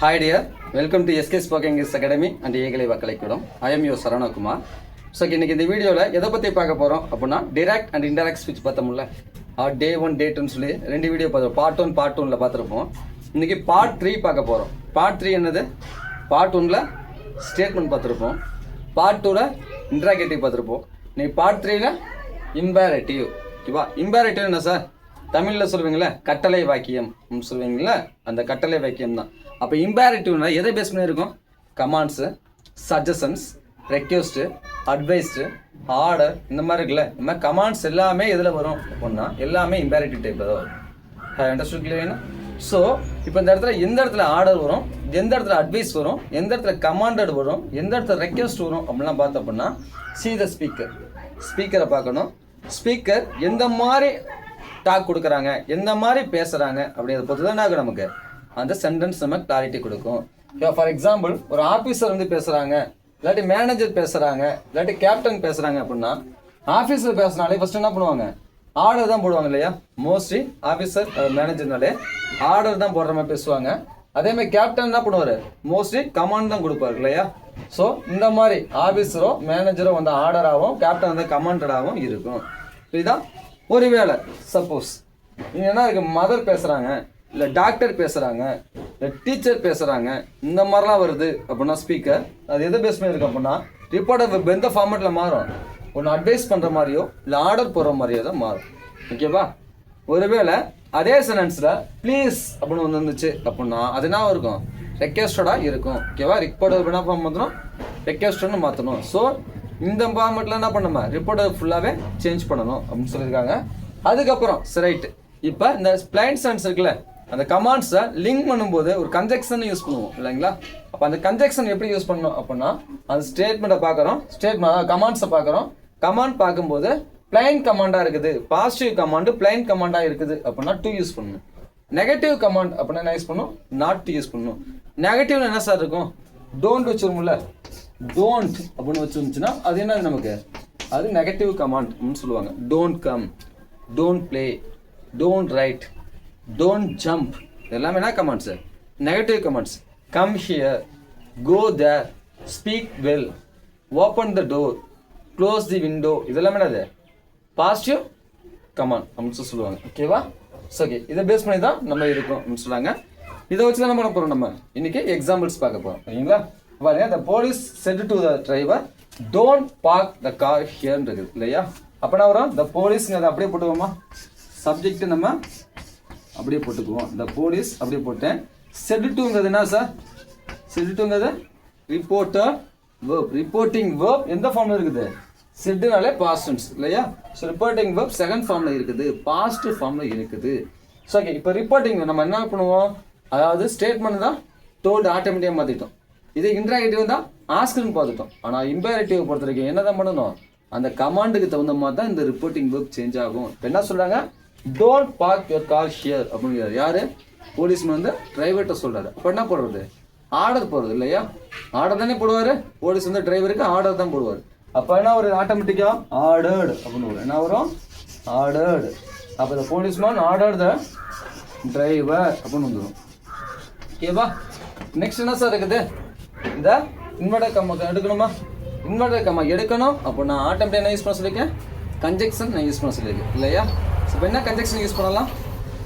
Hi dear, welcome to SK Spoken English Academy and ஏகலை வக்கலைக்கூடம். I am your Saravanakumar. So இன்னைக்கு இந்த வீடியோவில் எதை பற்றி பார்க்க போகிறோம் அப்படின்னா டைரக்ட் அண்ட் இன்டைரக்ட் ஸ்பீச் பார்த்தோம்ல, டே 1 டே 2 சொல்லி 2 வீடியோ பார்த்தோம். பார்ட் 1 பார்த்துருப்போம். இன்றைக்கி பார்ட் 3 பார்க்க போகிறோம். பார்ட் 3 என்னது? பார்ட் 1 ஸ்டேட்மெண்ட் பார்த்துருப்போம். பார்ட் 2 இன்ட்ராகேட்டிவ் பார்த்துருப்போம். இன்னைக்கு பார்ட் 3 இம்பேரேட்டிவ். ஓகேவா? இம்பேரேட்டிவ் என்ன சார்? தமிழில் சொல்லுவீங்களே கட்டளை வாக்கியம் சொல்லுவீங்களே, அந்த கட்டளை வாக்கியம் தான். அப்போ இம்பேரேட்டிவ்னா எதை பேஸ் பண்ணி இருக்கும்? Commands, suggestions, request, advised, order, இந்த மாதிரி இருக்குல்ல. இந்த மாதிரி கமாண்ட்ஸ் எல்லாமே எதில் வரும் அப்படின்னா எல்லாமே இம்பேரேட்டிவ் டைப்பில் தான் வரும். அண்டர்ஸ்டுட் கிளியர்னா? ஸோ இப்போ இந்த இடத்துல எந்த இடத்துல ஆர்டர் வரும், எந்த இடத்துல அட்வைஸ் வரும், எந்த இடத்துல கமாண்டட் வரும், எந்த இடத்துல ரெக்வெஸ்ட் வரும் அப்படிலாம் பார்த்தோம் அப்படின்னா சி த ஸ்பீக்கரை பார்க்கணும். ஸ்பீக்கர் எந்த மாதிரி டாக் கொடுக்குறாங்க, எந்த மாதிரி பேசுகிறாங்க அப்படிங்கிறத பொறுத்து தான் நமக்கு அந்த சென்டென்ஸ் நம்ம கிளாரிட்டி கொடுக்கும். ஃபார் எக்ஸாம்பிள், ஒரு ஆஃபீஸர் வந்து பேசுகிறாங்க, இல்லாட்டி மேனேஜர் பேசுகிறாங்க, இல்லாட்டி கேப்டன் பேசுகிறாங்க அப்படின்னா ஆஃபீஸர் பேசுனாலே ஃபஸ்ட்டு என்ன பண்ணுவாங்க? ஆர்டர் தான் போடுவாங்க இல்லையா? மோஸ்ட்லி ஆஃபீஸர் மேனேஜர்னாலே ஆர்டர் தான் போடுற மாதிரி பேசுவாங்க. அதேமாதிரி கேப்டன் என்ன பண்ணுவார்? மோஸ்ட்லி கமாண்ட் தான் கொடுப்பாரு இல்லையா? ஸோ இந்த மாதிரி ஆஃபீஸரோ மேனேஜரோ வந்து ஆர்டராகவும் கேப்டன் வந்து கமாண்டடாகவும் இருக்கும். இதுதான் ஒருவேளை சப்போஸ் நீங்கள் என்ன இருக்கு, மதர் பேசுகிறாங்க, இல்லை டாக்டர் பேசுகிறாங்க, இல்லை டீச்சர் பேசுகிறாங்க, இந்த மாதிரிலாம் வருது அப்படின்னா ஸ்பீக்கர் அது எதை பேஸ் பண்ணி இருக்கு அப்படின்னா ரிப்போர்ட்டை எந்த ஃபார்மேட்டில் மாறும்? ஒன்று அட்வைஸ் பண்ணுற மாதிரியோ இல்லை ஆர்டர் போடுற மாதிரியோ தான் மாறும். ஓகேவா? ஒருவேளை அதே சென்டென்ஸில் ப்ளீஸ் அப்படின்னு ஒன்று இருந்துச்சு அப்படின்னா அது என்ன இருக்கும்? ரெக்வெஸ்டடாக இருக்கும். ஓகேவா? ரிப்போர்ட்டை என்ன ஃபார்ம் மாற்றணும்? ரெக்வெஸ்ட்னு மாற்றணும். ஸோ இந்த ஃபார்மேட்டில் என்ன பண்ணணும்? ரிப்போர்ட்டை ஃபுல்லாகவே சேஞ்ச் பண்ணணும் அப்படின்னு சொல்லியிருக்காங்க. அதுக்கப்புறம் ரைட்டு, இப்போ இந்த பிளைன் சென்டென்ஸ் இருக்குல்ல, அந்த கமாண்ட்ஸை லிங்க் பண்ணும்போது ஒரு கன்ஜெக்ஷன் யூஸ் பண்ணுவோம் இல்லைங்களா? அப்போ அந்த கன்ஜெக்ஷன் எப்படி யூஸ் பண்ணணும் அப்படின்னா அந்த ஸ்டேட்மெண்ட்டை பார்க்குறோம், கமாண்ட்ஸை பார்க்குறோம். கமாண்ட் பார்க்கும்போது பிளைன் கமாண்டாக இருக்குது, பாசிட்டிவ் கமாண்டு பிளைன் கமாண்டாக இருக்குது அப்படின்னா டு யூஸ் பண்ணணும். நெகட்டிவ் கமாண்ட் அப்படின்னா என்ன யூஸ் பண்ணணும்? நாட் டு யூஸ் பண்ணணும். நெகட்டிவ்ல என்ன சார் இருக்கும்? டோன்ட் வச்சுருமில்ல, டோன்ட் அப்படின்னு வச்சுருந்துச்சுன்னா அது என்னது நமக்கு? அது நெகட்டிவ் கமாண்ட் அப்படின்னு சொல்லுவாங்க. Don't come, don't play, don't write, don't jump, இதெல்லாமே என்ன commands? Negative commands. Come here, go there, speak well, open the door, close the window, இதெல்லாமே என்னது? பாசிட்டிவ் கமாண்ட் அப்படின்னு சொல்லுவாங்க. ஓகேவா? ஓகே, இதை பேஸ் பண்ணி தான் நம்ம இருக்கோம் அப்படின்னு சொல்லுவாங்க. இதை வச்சு தான் என்ன பண்ண போகிறோம்? நம்ம இன்னைக்கு எக்ஸாம்பிள்ஸ் பார்க்க போகிறோம். ஓகேங்களா? பாருங்க, the police said to the driver don't park the car ஹியர்ன்னு இருக்குது இல்லையா? அப்படின்னா வரும் த போலீஸ்ங்கிறத அப்படியே போட்டுக்கோமா, சப்ஜெக்ட் நம்ம அப்படியே போட்டுக்குவோம். த போலீஸ் அப்படியே போட்டேன். செட் டுங்கிறது என்ன சார்? செட் டுங்கிறது ரிப்போர்ட்டர் வேர்ப். ரிப்போர்ட்டிங் வேர்ப் எந்த ஃபார்ம்ல இருக்குது? செட்டுனாலே பாஸ்ட் டென்ஸ் இல்லையா? ஸோ ரிப்போர்ட்டிங் வேர்ப் செகண்ட் ஃபார்ம்ல இருக்குது, பாஸ்ட் ஃபார்ம்ல இருக்குது. ஸோ ஓகே, இப்போ ரிப்போர்ட்டிங் நம்ம என்ன பண்ணுவோம்? அதாவது ஸ்டேட்மெண்ட் தான் டோல்டு ஆட்டோமேட்டிக்காக மாற்றிட்டோம். இது இன்ட்ராகேட்டிவ் தான் ஆஸ்க்னு பார்த்துட்டோம். ஆனால் இம்பேரேட்டிவ் பொறுத்த வரைக்கும் என்ன தான் பண்ணணும்? அந்த கமாண்டுக்கு தகுந்த மாதிரி தான் இந்த ரிப்போர்ட்டிங் வேர்ப் சேஞ்ச் ஆகும். இப்போ என்ன சொல்கிறாங்க? Don't park your car here அப்படிங்கிறார். யார்? போலீஸ்மேன் வந்து டிரைவர்கிட்ட சொல்கிறாரு. அப்போ என்ன போடுறது? ஆர்டர் போடுறது இல்லையா? ஆர்டர் தானே போடுவார். போலீஸ் வந்து டிரைவருக்கு ஆர்டர் தான் போடுவார். அப்போ என்ன ஒரு ஆட்டோமேட்டிக்காக ஆர்டர்டு அப்படின்னு வரும். என்ன வரும்? ஆர்டர்டு. அப்போ இந்த போலீஸ்மேன் ஆர்டர் த டிரைவர் அப்படின்னு வந்துடும். ஓகேவா? நெக்ஸ்ட் என்ன சார் இருக்குது? இந்த இன்வெர்டர் கம்மா எடுக்கணுமா? இன்வெர்டர் கம்மா எடுக்கணும் அப்படின்னா ஆட்டோமேட்டிக்காக என்ன யூஸ் பண்ண சொல்லியிருக்கேன்? கன்ஜெக்ஷன் நான் யூஸ் பண்ண சொல்லியிருக்கேன் இல்லையா? இப்போ என்ன கன்ஜெக்ஷன் யூஸ் பண்ணலாம்?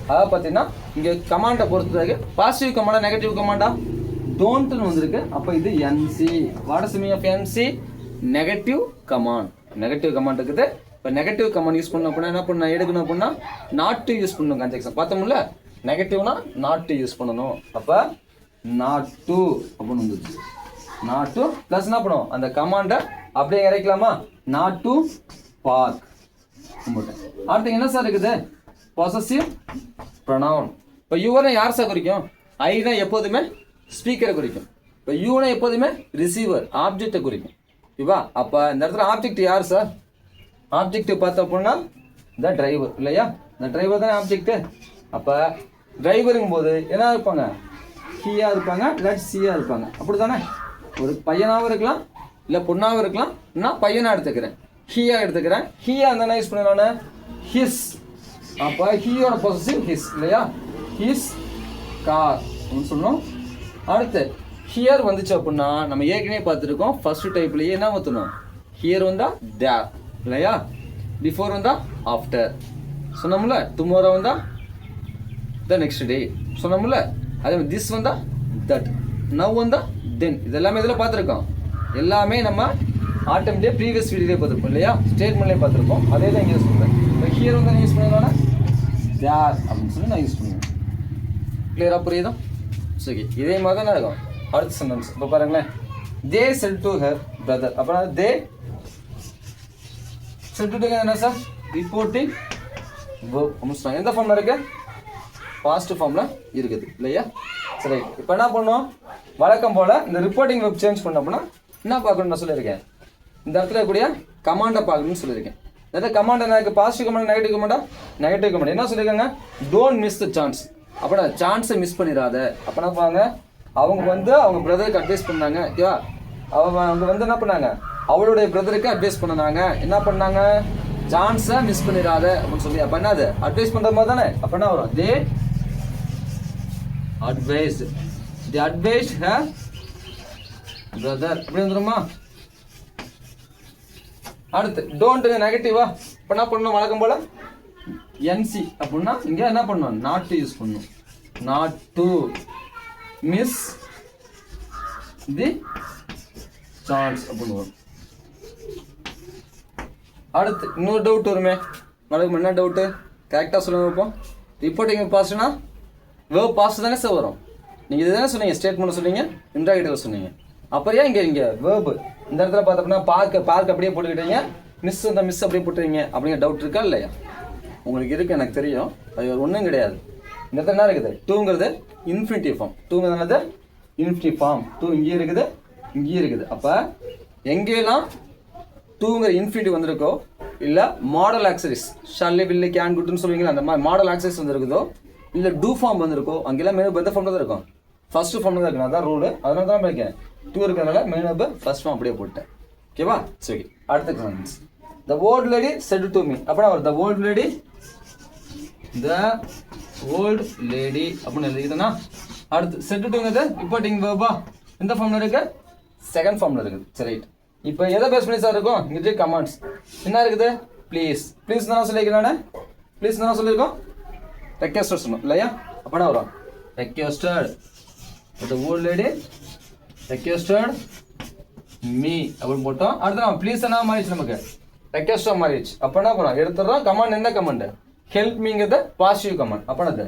அதாவது பார்த்தீங்கன்னா இங்கே கமாண்டை பொறுத்தவரைக்கு பாசிட்டிவ் கமாண்டா நெகட்டிவ் கமாண்டா? டோன்ட்னு வந்திருக்கு. அப்போ இது NC. What is meaning of NC? Negative command. Negative command இருக்குது. இப்போ நெகட்டிவ் கமாண்ட் யூஸ் பண்ணணும் அப்படின்னா என்ன பண்ண எடுக்கணும் அப்படின்னா நாட் டு யூஸ் பண்ணணும். கன்ஜெக்ஷன் பார்த்தோம்ல, நெகட்டிவ்னா நாட் டு யூஸ் பண்ணணும். அப்போ நாட் டு அப்படின்னு வந்துச்சு. நாட் டு ப்ளஸ் என்ன பண்ணும்? அந்த கமாண்டை அப்படியே இறைக்கலாமா? Not to park. அடுத்து என்ன சார் இருக்குது? Possessive pronoun. இப்போ யூனை யார் சார் குறிக்கும்? ஐ தான் எப்போதுமே ஸ்பீக்கரை குறிக்கும். இப்போ யூனை எப்போதுமே ரிசீவர் ஆப்ஜெக்டை குறிக்கும். இவா அப்போ இந்த இடத்துல ஆப்ஜெக்ட் யார் சார்? ஆப்ஜெக்ட் பார்த்தோம் அப்படின்னா இந்த டிரைவர் இல்லையா? இந்த டிரைவர் தானே ஆப்ஜெக்ட்டு. அப்போ டிரைவருங்கும் போது என்ன இருப்பாங்க? ஹீயாக இருப்பாங்க, இல்லாட்டி சியாக இருப்பாங்க. அப்படி தானே? ஒரு பையனாகவும் இருக்கலாம், இல்லை பொண்ணாகவும் இருக்கலாம். நான் பையனாக எடுத்துக்கிறேன், ஹீயாக எடுத்துக்கிறேன். ஹீயாக இருந்தால் யூஸ் பண்ண நான் ஹிஸ். அப்போ ஹீயோட பொசசிவ் ஹிஸ் இல்லையா? ஹிஸ் கார் அப்படின்னு சொல்லணும். அடுத்து ஹியர் வந்துச்சு அப்படின்னா நம்ம ஏற்கனவே பார்த்துருக்கோம் ஃபர்ஸ்ட் டைப்லேயே என்ன ஊற்றணும், ஹியர் வந்தா தேர் இல்லையா, பிஃபோர் வந்தா ஆஃப்டர் சொன்னோம்ல, டுமாரோ வந்தா த நெக்ஸ்ட் டே சொன்னோம்ல, அதே மாதிரி திஸ் வந்தா தட், நவ் வந்தா தென். இது எல்லாமே இதில் பார்த்துருக்கோம். எல்லாமே நம்ம ஆட்டோமேட்டிக்காக ப்ரீவியஸ் வீடியோலேயே பார்த்துருப்போம் இல்லையா, ஸ்டேட்மெண்ட்லேயே பார்த்துருப்போம். அதே தான் இங்கே யூஸ் பண்ணுறேன். இப்போ ஹியர் வந்து யூஸ் பண்ணணும்னா தேர் அப்படின்னு சொல்லி நான் யூஸ் பண்ணுவேன். கிளியராக புரியுதா? சரி, இதே மாதிரி தான் இருக்கும் அடுத்த சென்டென்ஸ். இப்போ பாருங்களேன், தே செல் டு ஹர் பிரதர். அப்புறம் தே செல் டு என்ன சார், ரிப்போர்ட்டிங் வெர்ப் அப்படின்னு சொன்னாங்க. எந்த ஃபார்மில் இருக்கு, பாசிட்டிவ் ஃபார்மில் இருக்குது இல்லையா. சரி, இப்போ என்ன பண்ணோம், வழக்கம் போல் இந்த ரிப்போர்ட்டிங் வெர்ப் சேஞ்ச் பண்ணோம்னா என்ன பார்க்கணும்னு நான் சொல்லியிருக்கேன், இந்த இடத்துல இருக்கக்கூடிய கமாண்டை பார்க்கணும்னு சொல்லியிருக்கேன். அதாவது கமாண்ட் என்ன இருக்குது, பாசிட்டிவ் கமாண்ட், நெகட்டிவ் கமாண்டா, நெகட்டிவ் கமாண்ட். என்ன சொல்லியிருக்காங்க, டோன்ட் மிஸ் த சான்ஸ். அப்போ சான்ஸை மிஸ் பண்ணிடாத. அப்போனா பாருங்க, அவங்க வந்து அவங்க பிரதருக்கு அட்வைஸ் பண்ணாங்க ஓகேவா. அவங்க வந்து என்ன பண்ணாங்க, அவளுடைய பிரதருக்கு அட்வைஸ் பண்ணாங்க. என்ன பண்ணாங்க, சான்ஸை மிஸ் பண்ணிடாத அப்படின்னு சொல்லி. அப்போ என்னது, அட்வைஸ் பண்ணுற மாதிரி தானே. அப்போ என்ன வரும், they advise, the advice her brother அப்படி வந்துருமா. அடுத்து டோன்ட் நெகட்டிவா. இப்போ என்ன பண்ணணும், வழக்கம் போல என்சி அப்படின்னா இங்கே என்ன பண்ணணும், நாட் டு யூஸ் பண்ணணும். Not to miss the chance அப்படின்னு வரும். அடுத்து இன்னொரு டவுட் வருமே, வழக்கம் என்ன டவுட்டு, கரெக்டாக சொல்லுங்க. இப்போ ரிப்போர்ட்டிங் பாஸ்ட்னா வேர்ப் பாஸ்ட் தானே சார் வரும். நீங்கள் இது தானே சொன்னீங்க, ஸ்டேட்மெண்ட் சொன்னீங்க, இன்ட்ராகேட்டிவ் சொன்னீங்க. அப்புறம் ஏன் இங்கே வேர்பு இந்த இடத்துல பார்த்தோம்னா பார்க்க அப்படியே போட்டுக்கிட்டீங்க, மிஸ் அந்த மிஸ் அப்படியே போட்டுறீங்க அப்படிங்கிற டவுட் இருக்கா இல்லையா? உங்களுக்கு இருக்குது, எனக்கு தெரியும். அது ஒன்றும் கிடையாது. இந்த இடத்துல என்ன இருக்குது, டூங்கிறது இன்ஃபினிட்டிவ் ஃபார்ம். டூங்கிறது என்னது, இன்ஃபினிட்டிவ் ஃபார்ம். டூ இங்கேயும் இருக்குது, இங்கேயும் இருக்குது. அப்போ எங்கேயெல்லாம் டூங்கிற இன்ஃபினிட்டிவ் வந்திருக்கோ, இல்லை மாடல் ஆக்சரிஸ் ஷால்லி வில்லி கேன் குட்னு சொல்லுவீங்களா, அந்த மாதிரி மாடல் ஆக்சரிஸ் வந்துருக்குதோ, இல்லை டூ ஃபார்ம் வந்திருக்கோ, அங்கெல்லாம் மெயின் எந்த ஃபார்ம் தான் இருக்கும், ஃபர்ஸ்ட் ஃபார்ம் தான் இருக்கணும். அதான் ரூலு. அதனால தான் இருக்கேன் டூ இருக்கிறதுனால மெயின் அப் ஃபர்ஸ்ட் ஃபார்ம் அப்படியே போட்டேன். ஓகேவா. சரி, அடுத்த sentence, the old lady set to me. அப்படின்னா the old lady, the old lady அப்படின்னு எழுதிக்கிட்டேன்னா அடுத்து செட் டுங்கிறது ரிப்போர்ட்டிங் வெர்பா எந்த ஃபார்மில் இருக்கு, செகண்ட் ஃபார்மில் இருக்குது. சரி, ரைட். இப்போ எதை பேஸ் பண்ணி சார் இருக்கும், இங்கே கமாண்ட்ஸ் என்ன இருக்குது, ப்ளீஸ். ப்ளீஸ் தானே சொல்லியிருக்கேன் நான், ப்ளீஸ் தானே சொல்லியிருக்கோம், ரெக்வெஸ்டட் சொன்னோம் இல்லையா. அப்படின்னா வரும் requested the old lady requested me அப்படின்னு போட்டோம். அடுத்து நம்ம ப்ளீஸ் என்ன மாறிடுச்சு, நமக்கு ரெக்வெஸ்டாக மாறிடுச்சு. அப்போ என்ன பண்ணுறோம், எடுத்துடுறோம். கமாண்ட் என்ன கமாண்டு, ஹெல்ப் மீங்கிறது பாசிட்டிவ் கமாண்ட். அப்போ அது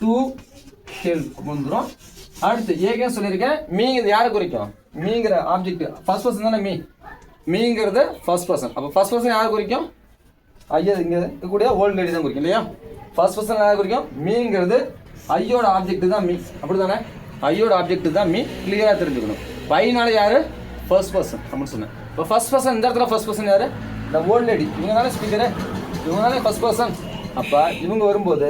டு ஹெல்ப் வந்துடும். அடுத்து ஏகே சொல்லியிருக்கேன், மீங்கிறது யாரை குறிக்கும், மீங்கிற ஆப்ஜெக்ட் ஃபர்ஸ்ட் பர்சன் தானே, மீங்கிறது ஃபர்ஸ்ட் பர்சன். அப்போ ஃபர்ஸ்ட் பர்சன் யாரை குறிக்கும், ஐயா இங்கே இருக்கக்கூடிய ஓல்ட் லேடி தான் குறிக்கும் இல்லையா. ஃபர்ஸ்ட் பர்சன் யாரை குறிக்கும், மீங்கிறது ஐயோட ஆப்ஜெக்ட் தான் மீ, அப்படி தானே, ஐயோட ஆப்ஜெக்ட் தான் மீ. கிளியராக தெரிஞ்சுக்கணும். பையனால யாரு, ஃபர்ஸ்ட் பர்சன் அப்படின்னு சொன்னேன். இப்போ ஃபர்ஸ்ட் பர்சன் இந்த இடத்துல ஃபர்ஸ்ட் பர்சன் யாரு, இந்த ஓல்ட் லேடி. இவங்க தானே ஸ்பீக்கரு, இவங்க தானே ஃபர்ஸ்ட் பர்சன். அப்போ இவங்க வரும்போது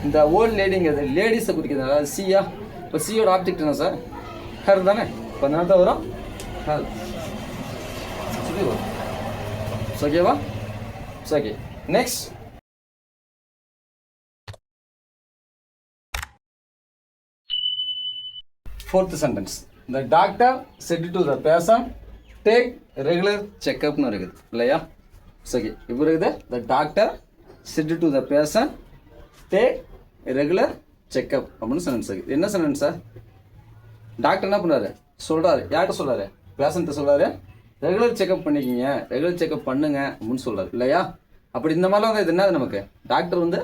இந்த ஓல்ட் லேடிங்கிறது லேடிஸை குறிக்கிறது, அதாவது சியா. இப்போ சியோட ஆப்ஜெக்ட் என்ன சார், ஹர் தானே. இப்போ அந்த நேரத்தில் வரும் ஹர் சொல்லி வரும். ஓகேவா. Okay, next fourth sentence, the doctor said to the patient take regular checkup னு இருக்குது இல்லையா. சரி, இப்போ இருக்குது the doctor said to the patient take regular checkup அப்படின்னு சென்டென்ஸ் இருக்குது. என்ன சென்டென்ஸ் சார், டாக்டர் என்ன பண்ணுறாரு, சொல்கிறாரு, யார்கிட்ட சொல்கிறாரு, பேஷண்ட்டை சொல்கிறாரு, ரெகுலர் செக்அப் பண்ணிக்கிங்க, ரெகுலர் செக்அப் பண்ணுங்க அப்படின்னு சொல்கிறாரு இல்லையா. அப்படி இந்த மாதிரிலாம் வந்து இது என்ன, நமக்கு டாக்டர் வந்து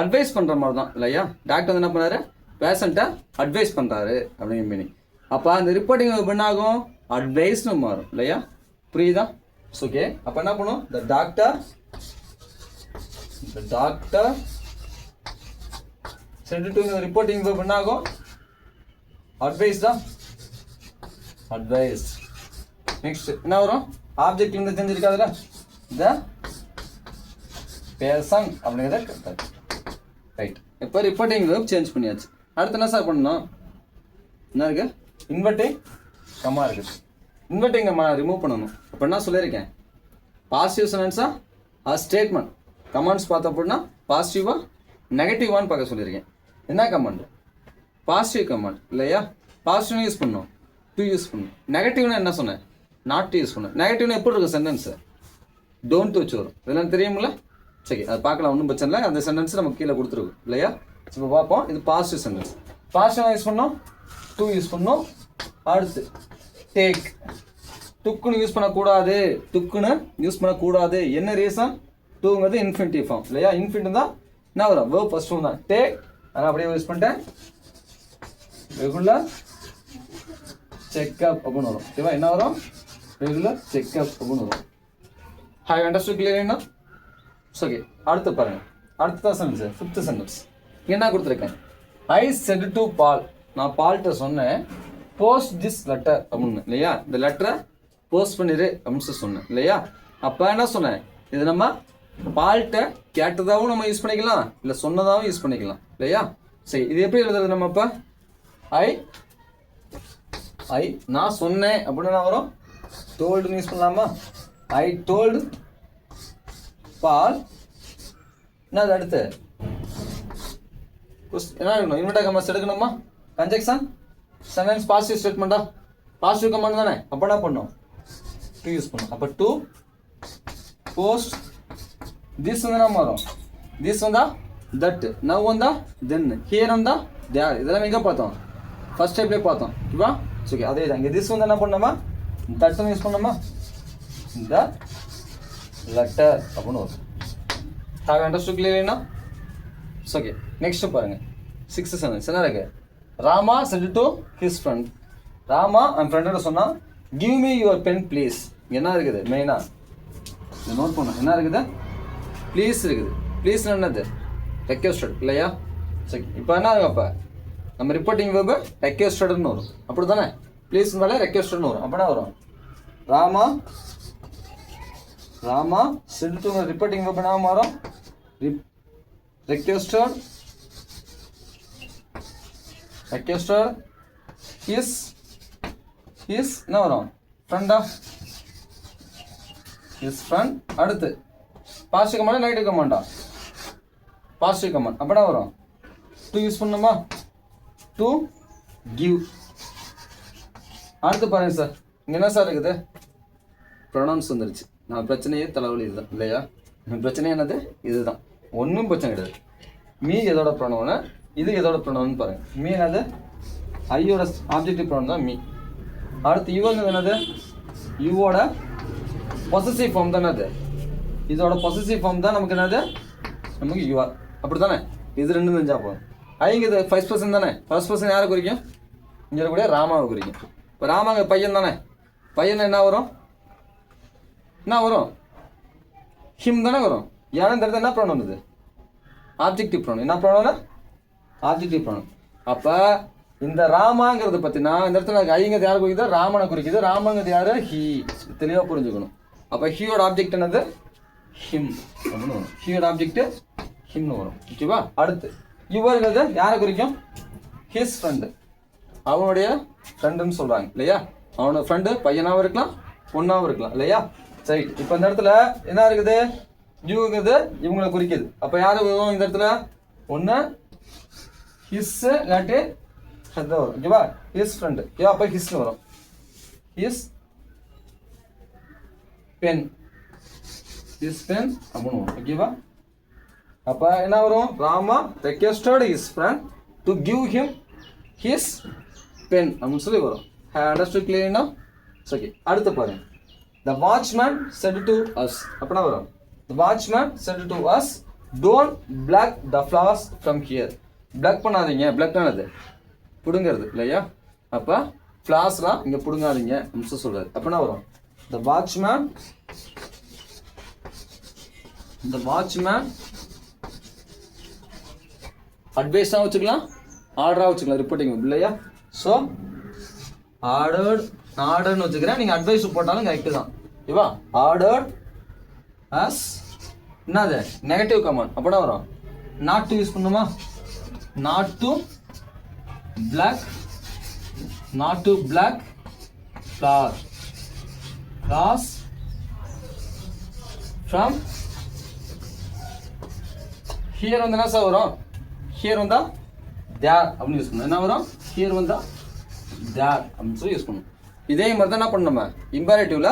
அட்வைஸ் பண்ணுற மாதிரி தான் இல்லையா. டாக்டர் வந்து என்ன பண்ணாரு, பேஷண்ட்டை அட்வைஸ் பண்ணுறாரு அப்படிங்கிற மீனிங். அப்போ அந்த ரிப்போர்ட்டிங் என்ன ஆகும், அட்வைஸ்னு மாறும் இல்லையா. புரியுதா. ஓகே, அப்போ என்ன பண்ணும், the doctor sent to reporting என்ன ஆகும், அட்வைஸ் தான், அட்வைஸ். நெக்ஸ்ட் என்ன வரும், ஆப்ஜெக்ட் இருந்து தெரிஞ்சிருக்காதுல, த பேர்சன் அப்படிங்கிறத. ரைட், இப்போ ரிப்போர்ட்டிங் வேர்ப் சேஞ்ச் பண்ணியாச்சு. அடுத்து என்ன சார் பண்ணணும், என்ன இருக்கு, இன்வெர்ட்டிங் கம்மா இருக்குது. இன்வெர்ட்டிங் கம்மா ரிமூவ் பண்ணணும். அப்போ என்ன சொல்லியிருக்கேன், பாசிட்டிவ் சென்டென்ஸா ஸ்டேட்மெண்ட் கமாண்ட்ஸ் பார்த்தோம் அப்படின்னா பாசிட்டிவா நெகட்டிவான்னு பார்க்க சொல்லியிருக்கேன். என்ன கமாண்ட், பாசிட்டிவ் கமாண்ட் இல்லையா. பாசிட்டிவ்னு யூஸ் பண்ணணும், டு யூஸ் பண்ணணும். நெகட்டிவ்னா என்ன சொன்னேன், நாட் டு யூஸ் பண்ணணும். நெகட்டிவ்னா எப்படி இருக்கும் சென்டென்ஸு, டோன்ட் வச்சு வரும். இதெல்லாம் தெரியுமில்ல? சரி, அது பார்க்கலாம், ஒன்றும் பிரச்சனை இல்லை. அந்த சென்டென்ஸ் நமக்கு கீழே கொடுத்துருக்கும் இல்லையா? இப்போ பார்ப்போம். இது பாசிட்டிவ் சென்டென்ஸ். பாசிட்டிவ் யூஸ் பண்ணோம், டு யூஸ் பண்ணோம். அடுத்து டேக். டுக்குன்னு யூஸ் பண்ணக்கூடாது, டுக்குன்னு யூஸ் பண்ணக்கூடாது. என்ன ரீசன்? டூங்கிறது இன்ஃபினிட்டிவ் ஃபார்ம் இல்லையா? இன்ஃபினிட்டிவ் தான் என்ன வரும், வேர்ப் ஃபர்ஸ்ட் ஃபார்ம் தான். டேக் அதை அப்படியே யூஸ் பண்ணிட்டேன். ரெகுலர் செக்அப் அப்படின்னு வரும். ஓகேவா? என்ன வரும்? ரெகுலர் செக்அப் அப்படின்னு வரும். ஹேவ் அண்டர்ஸ்டுட் கிளியர்னா? ஓகே, அடுத்து பாருங்க. அடுத்த சென்டென்ஸ், ஃபிஃப்த் சென்டென்ஸ் என்ன கொடுத்துருக்கேன். ஐ செட் டு பால். நான் பால்கிட்ட சொன்னேன் போஸ்ட் திஸ் லெட்டர் அப்படின்னு இல்லையா? இந்த லெட்டரை போஸ்ட் பண்ணிடு அப்படின்னு சொன்னேன் இல்லையா? அப்போ என்ன சொன்னேன், இது நம்ம பால்கிட்ட கேட்டதாகவும் நம்ம யூஸ் பண்ணிக்கலாம், இல்லை சொன்னதாகவும் யூஸ் பண்ணிக்கலாம் இல்லையா? சரி, இது எப்படி எழுதுறது நம்ம? இப்போ ஐ நான் சொன்னேன் அப்படின்னு நான் வரும், டோல்டுன்னு யூஸ் பண்ணலாமா? I told Paul. என்ன அது அடுத்து என்ன இருக்கணும், இன்வெர்டட் கமாஸ் எடுக்கணுமா? கன்ஜெக்ஷன் சென்டென்ஸ் பாசிட்டிவ் ஸ்டேட்மெண்டா? பாசிட்டிவ் கமாண்ட் தானே? அப்போ என்ன பண்ணும், டு யூஸ் பண்ணும். அப்போ டு போஸ்ட் திஸ் வந்து நம்ம வரும், திஸ் வந்தா தட், நவ் வந்தா தென், ஹியர் வந்தா தேர். இதெல்லாம் எங்கே பார்த்தோம், ஃபர்ஸ்ட் டைப்லேயே பார்த்தோம். ஓகேவா? ஓகே, அதே தான் இங்கே திஸ் வந்து என்ன பண்ணோமா, தட்னு யூஸ் பண்ணோமா, இந்த லெட்டர் அப்படின்னு வரும். ஹேவ் அண்டர்ஸ்டுட் கிளியர்னா? ஓகே, நெக்ஸ்ட் பாருங்க. சிக்ஸ்த் சென்டென்ஸ் என்ன இருக்கு. Rama said to his friend. Rama என் ஃப்ரெண்டோட சொன்னா give me your pen please. என்ன இருக்குது மெயினா இதை நோட் பண்ண, என்ன இருக்குது, ப்ளீஸ் இருக்குது. ப்ளீஸ் என்னது, ரெக்வெஸ்டட் இல்லையா? சரி, இப்போ என்ன ஆகும், அப்போ நம்ம ரிப்போர்ட்டிங் வெர்பு ரெக்வெஸ்டட்னு வரும். அப்படி தானே? ப்ளீஸ் இருந்தாலே ரெக்வெஸ்டட்னு வரும். அப்படின்னா வரும் Rama Rama said to reporting verb என்ன வரும், requested his என்ன வரும், ஃப்ரெண்டா, his friend. அடுத்து பாசிட்டிவ் கமாண்டா நெகட்டிவ் கமாண்டா? Positive command. அப்படின்னா வரும் டு யூஸ் பண்ணுமா, டு கிவ். அடுத்து பாருங்க சார், இங்கே என்ன சார் இருக்குது, ப்ரொனவுன்ஸ் வந்துருச்சு. நான் பிரச்சனையே தலைவலி இதுதான் இல்லையா? பிரச்சனை என்னது, இதுதான், ஒன்றும் பிரச்சனை கிடையாது. மீ எதோட ப்ரொனவுனு, இது எதோட ப்ரொனவுன்னு பாருங்க. மீ என்னது, ஐயோட ஆப்ஜெக்டிவ் ப்ரொனவுன் தான் மீ. அடுத்து யுவங்க என்னது, யுவோட பொசசிவ் ஃபார்ம் தான் என்னது, இதோட பொசசிவ் ஃபார்ம் தான் நமக்கு என்னது, நமக்கு யுவர். அப்படி தானே? இது ரெண்டும் தெரிஞ்சா போதும். ஐங்கிறது ஃபர்ஸ்ட் பர்சன் தானே? ஃபர்ஸ்ட் பர்சன் யாரை குறிக்கும், இங்கே கூட ராமாவை குறிக்கும். இப்போ ராமாங்க பையன் தானே? பையன் என்ன வரும், என்ன வரும், ஹிம் தானே வரும். ஏன்னா இந்த இடத்துல என்ன ப்ரொனவுன் இது, ஆப்ஜெக்டிவ் ப்ரொனவுன். என்ன ப்ரொனவுன், ஆப்ஜெக்டிவ் ப்ரொனவுன். அப்போ இந்த ராமாங்கிறது பார்த்தீங்கன்னா இந்த இடத்துல ஐங்கிறது யாரை குறிக்குது, ராமனை குறிக்குது. ராமங்கிறது யாரு, ஹீ. தெளிவாக புரிஞ்சுக்கணும். அப்போ ஹீயோட ஆப்ஜெக்ட் என்னது, ஹிம் அப்படின்னு வரும். ஹீயோட ஆப்ஜெக்ட் ஹிம்னு வரும். ஓகேவா? அடுத்து யுவர்ங்கிறது யாரை குறிக்கும், ஹிஸ் ஃப்ரெண்டு, அவனுடைய ஃப்ரெண்டுன்னு சொல்கிறாங்க இல்லையா? அவனோட ஃப்ரெண்டு பையனாகவும் இருக்கலாம், பொண்ணாகவும் இருக்கலாம் இல்லையா? சரி, இப்போ இந்த இடத்துல என்ன இருக்குது, யூங்கிறது இவங்களை குறிக்குது. அப்போ யார் வரும் இந்த இடத்துல, ஒன்று ஹிஸ் இல்லாட்டி ஹெட் வரும். ஓகேவா? His friend. ஓகேவா? அப்போ ஹிஸ்னு வரும். ஹிஸ் பென், ஹிஸ் பென் அப்படின்னு வரும். ஓகேவா? அப்போ என்ன வரும், Rama requested his friend to give him his pen அப்படின்னு சொல்லி வரும். அண்டர்ஸ்டுட் கிளியர்னா? ஓகே, அடுத்து பாருங்க. The watchman said to us. அப்படின்னா வரும், the watchman said to us, don't pluck the flowers from here. pluck பண்ணாதீங்க. pluck ஆனது பிடுங்கிறது இல்லையா? அப்போ ஃப்ளாஸ்லாம் இங்கே பிடுங்காதீங்க அப்படின்னு சொல்றாரு. அப்படின்னா வரும், the watchman அட்வைஸாக வச்சுக்கலாம், ஆர்டராக வச்சுக்கலாம், ரிப்போர்ட்டிங் இல்லையா? ஸோ ஆர்டர்னு வச்சுக்கிறேன், நீங்கள் அட்வைஸ் போட்டாலும் கரெக்டு தான். ஓகேவா? ஆர்டர் அஸ் என்னது, நெகட்டிவ் கமாண்ட். அப்படின்னா வரும் நாட் டு யூஸ் பண்ணுமா, not to pluck flowers from here வந்து என்ன சார் வரும், ஹியர் வந்தா தேர் அப்படின்னு யூஸ் பண்ணணும். என்ன வரும், ஹியர் வந்தா தேர் அப்படின்னு சொல்லி யூஸ் பண்ணணும். இதே மாதிரி தான் என்ன பண்ணணும், நம்ம இம்பேரேட்டிவ்ல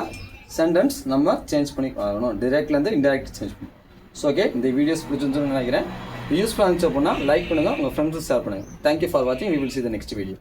சென்டென்ஸ் நம்ம சேஞ்ச் பண்ணி ஆகணும். டிரெக்ட்லேருந்து இன்டெரக்ட் சேஞ்ச் பண்ணணும். ஸோ ஓகே, இந்த வீடியோஸ் பிடிச்சிருந்துன்னு நினைக்கிறேன். யூஸ்ஃபுல்லாக இருந்துச்சு அப்படின்னா லைக் பண்ணுங்கள், உங்கள் ஃப்ரெண்ட்ஸுக்கு ஷேர் பண்ணுங்கள். தேங்க்யூ ஃபார் வாட்சிங். We will see the next video.